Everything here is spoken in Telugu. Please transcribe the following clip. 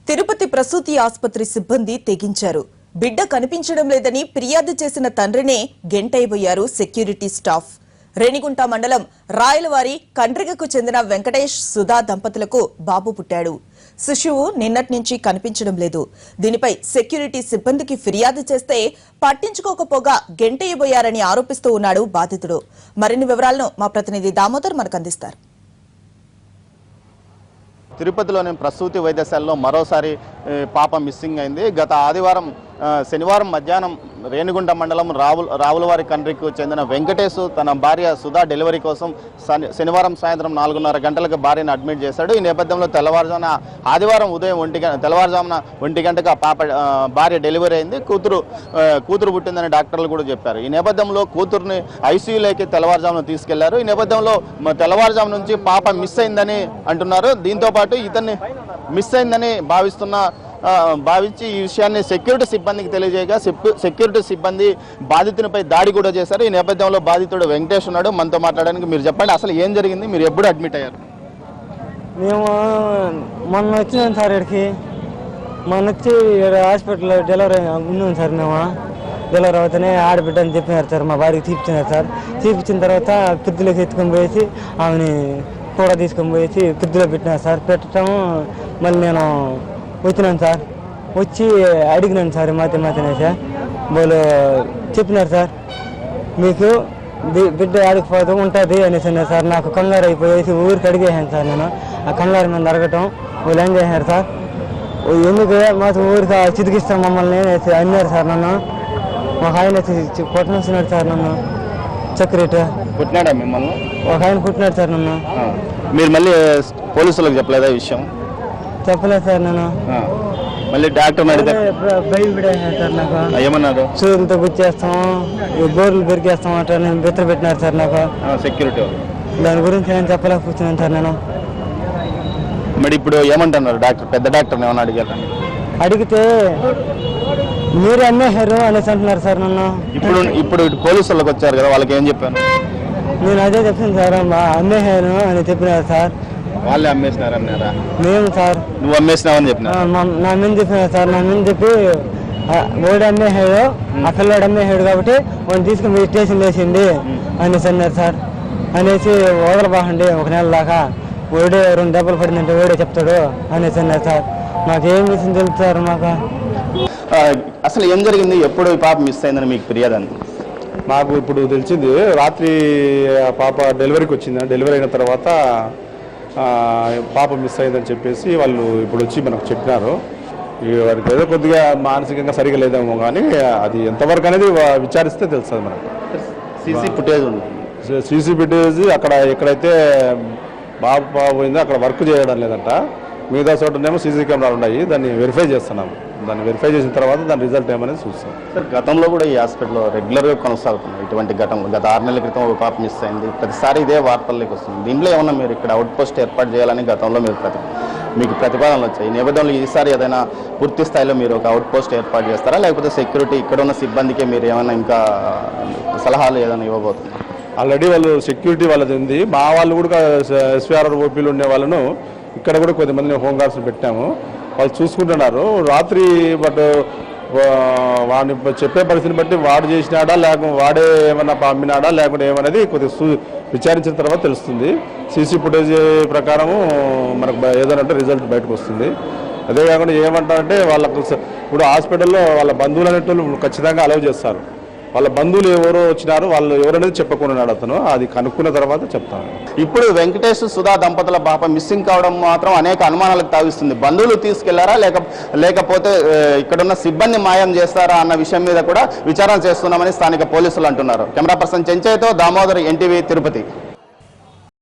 తిరుపతి ప్రసూతి ఆసుపత్రి సిబ్బంది తెగించారు. బిడ్డ కనిపించడం లేదని ఫిర్యాదు చేసిన తండ్రినే గెంటైపోయారు సెక్యూరిటీ స్టాఫ్. రేణిగుంట మండలం రాయలవారి కండ్రిగకు చెందిన వెంకటేష్ సుధా దంపతులకు బాబు పుట్టాడు. శిశువు నిన్నటి నుంచి కనిపించడం లేదు. దీనిపై సెక్యూరిటీ సిబ్బందికి ఫిర్యాదు చేస్తే పట్టించుకోకపోగా గెంటైపోయారని ఆరోపిస్తూ ఉన్నాడు బాధితుడు. మరిన్ని వివరాలను మా ప్రతినిధి దామోదర్ మనకు అందిస్తారు. తిరుపతిలోని ప్రసూతి వైద్యశాలలో మరోసారి పాప మిస్సింగ్ అయింది. గత ఆదివారం శనివారం మధ్యాహ్నం రేణిగుంట మండలం రావులవారి కండ్రికి చెందిన వెంకటేష్ తన భార్య సుధా డెలివరీ కోసం శనివారం సాయంత్రం 4:30 గంటలకు భార్యను అడ్మిట్ చేశాడు. ఈ నేపథ్యంలో ఆదివారం ఉదయం తెల్లవారుజామున 1 గంటకు భార్య డెలివరీ అయింది. కూతురు పుట్టిందని డాక్టర్లు కూడా చెప్పారు. ఈ నేపథ్యంలో కూతురుని ఐసీయూలోకి తెల్లవారుజామున తీసుకెళ్లారు. ఈ నేపథ్యంలో తెల్లవారుజాము నుంచి పాప మిస్ అయిందని అంటున్నారు. దీంతో పాటు ఇతన్ని మిస్ అయిందని భావించి ఈ విషయాన్ని సెక్యూరిటీ సిబ్బందికి తెలియజేయగా సెక్యూరిటీ సిబ్బంది బాధితునిపై దాడి కూడా చేశారు. ఈ నేపథ్యంలో బాధితుడు వెంకటేష్ ఉన్నాడు. మనతో మాట్లాడడానికి మీరు చెప్పండి, అసలు ఏం జరిగింది, మీరు ఎప్పుడు అడ్మిట్ అయ్యారు? మేము మొన్న వచ్చినాం సార్. ఇక్కడికి మొన్న వచ్చి హాస్పిటల్లో డెలివరీ ఉన్నాం సార్. మేము డెలివరీ అవుతానే ఆడబిడ్డ అని చెప్పినారు సార్. మా భార్యకి తీపిచ్చినారు సార్. తీపిచ్చిన తర్వాత ఫ్రిడ్జ్లోకి ఎత్తుకొని పోయేసి ఆమెని కూడా తీసుకొని పోయేసి ఫ్రిడ్జ్లో పెట్టినారు సార్. పెట్టడం మళ్ళీ నేను వచ్చినాను సార్. వచ్చి అడిగినాను సార్ మాతనేసి వాళ్ళు చెప్పినారు సార్, మీకు బిడ్డ ఆడికిపోతూ ఉంటుంది అనేసి అన్నారు సార్. నాకు కంగారు అయిపోయేసి ఊరికి అడిగేసాను సార్. నేను ఆ కంగారు మీద అడగటం వాళ్ళు ఏం చేశారు సార్, ఎందుకు మాకు ఊరికి చితికిస్తాం మమ్మల్ని అన్నారు సార్. నన్ను ఒక ఆయన కొట్టనిస్తున్నాడు సార్. నన్ను సెక్యూరిటీ పుట్టినాడా మిమ్మల్ని? ఒక ఆయన పుట్టినాడు సార్. నన్ను మీరు మళ్ళీ పోలీసులకు చెప్పలేదా ఈ విషయం? చెప్పలేదు సార్. నేను మళ్ళీ డాక్టర్ భయపడేసాను సార్. నాకు ఏమన్నారు? సూర్యులతో గుచ్చేస్తాం, గోర్లు పెరికేస్తాం అట్లా నేను బెత్తర పెట్టినారు సార్ నాకు సెక్యూరిటీ. దాని గురించి నేను చెప్పలేకపోతున్నాను సార్. నేను మరి ఇప్పుడు ఏమంటున్నారు డాక్టర్? పెద్ద డాక్టర్ ఏమన్నా అడిగారు? అడిగితే మీరు అమ్మేశారు అనేసి అంటున్నారు సార్. నన్ను ఇప్పుడు పోలీసు వాళ్ళకి వచ్చారు కదా, వాళ్ళకి ఏం చెప్పాను? నేను అదే చెప్పాను సార్, అమ్మేశాను అని చెప్పినారు సార్. వాళ్ళే అమ్మేసినారన్నారా? మేము సార్ నువ్వు అమ్మేసినావని చెప్పిన నా మీద చెప్పినారు సార్. నా మీద చెప్పి ఓడి అమ్మేసాడు, ఆ పిల్లాడు అమ్మేసాడు కాబట్టి వాడిని తీసుకుని స్టేషన్ వేసింది అనేసి అన్నారు సార్. అనేసి వదలబాకండి 1 నెల దాకా, ఓడే 2 దెబ్బలు పడిందంటే ఓడే చెప్తాడు అనేసి అన్నారు సార్. మాకేం విషయం తెలుస్తారు మాకు? అసలు ఏం జరిగింది, ఎప్పుడు ఈ పాప మిస్ అయిందని మీకు ఫిర్యాదు అంది? మాకు ఇప్పుడు తెలిసింది, రాత్రి పాప డెలివరీకి వచ్చింది. డెలివరీ అయిన తర్వాత పాప మిస్ అయిందని చెప్పేసి వాళ్ళు ఇప్పుడు వచ్చి మనకు చెప్పినారు. వారికి ఏదో కొద్దిగా మానసికంగా సరిగా లేదేమో, కానీ అది ఎంతవరకు అనేది విచారిస్తే తెలుస్తుంది మనకు. సీసీ ఫుటేజ్ ఉంది. సీసీ ఫుటేజ్ అక్కడ ఎక్కడైతే బాబు పోయిందో అక్కడ వర్క్ చేయడం లేదంట. మిగతా చోటనేమో సీసీ కెమెరాలు ఉన్నాయి. దాన్ని వెరిఫై చేస్తున్నాము. దాన్ని వెరిఫై చేసిన తర్వాత దాని రిజల్ట్ ఏమనేది చూస్తాం. సార్, గతంలో కూడా ఈ హాస్పిటల్లో రెగ్యులర్గా కొనసాగుతున్నాయి ఇటువంటి ఘటనలు. గత 6 నెలల క్రితం ఒక పాప మిస్ అయింది. ప్రతిసారి ఇదే వార్తల్లోకి వస్తుంది. దీంట్లో ఏమన్నా మీరు ఇక్కడ అవుట్ పోస్ట్ ఏర్పాటు చేయాలని గతంలో మీకు ప్రతిపాదనలు వచ్చాయి. ఈ నేపథ్యంలో ఈసారి ఏదైనా పూర్తి స్థాయిలో మీరు ఒక అవుట్ పోస్ట్ ఏర్పాటు చేస్తారా, లేకపోతే సెక్యూరిటీ ఇక్కడ ఉన్న సిబ్బందికి మీరు ఏమైనా ఇంకా సలహాలు ఏదైనా ఇవ్వబోతున్నారు? ఆల్రెడీ వాళ్ళు సెక్యూరిటీ వాళ్ళది ఉంది. మా వాళ్ళు కూడా ఎస్వీఆర్ఆర్ ఓపీలు ఉండే వాళ్ళను ఇక్కడ కూడా కొద్దిమందిని హోంగార్డ్స్ పెట్టాము. వాళ్ళు చూసుకుంటున్నారు రాత్రి. బట్ వాడిని చెప్పే పరిస్థితిని బట్టి వాడు చేసినాడా, లేకపోతే వాడే ఏమన్నా పంపినాడా, లేకుంటే ఏమనేది కొద్దిగా విచారించిన తర్వాత తెలుస్తుంది. సీసీ ఫుటేజ్ ప్రకారము మనకు ఏదైనా రిజల్ట్ బయటకు వస్తుంది. అదే కాకుండా ఏమంటారంటే వాళ్ళకు ఇప్పుడు హాస్పిటల్లో వాళ్ళ బంధువులు అనేటోళ్ళు ఖచ్చితంగా అలౌ చేస్తారు. వాళ్ళ బంధువులు ఎవరో వచ్చినారు, వాళ్ళు ఎవరనేది చెప్పకున్నాడు అతను. అది కనుక్కున్న తర్వాత చెప్తాను. ఇప్పుడు వెంకటేష్ సుధా దంపతుల పాప మిస్సింగ్ కావడం మాత్రం అనేక అనుమానాలకు తావిస్తుంది. బంధువులు తీసుకెళ్లారా, లేకపోతే ఇక్కడున్న సిబ్బంది మాయం చేస్తారా అన్న విషయం మీద కూడా విచారణ చేస్తున్నామని స్థానిక పోలీసులు అంటున్నారు. కెమెరా పర్సన్ చెంచయ్యతో దామోదర్, NTV, తిరుపతి.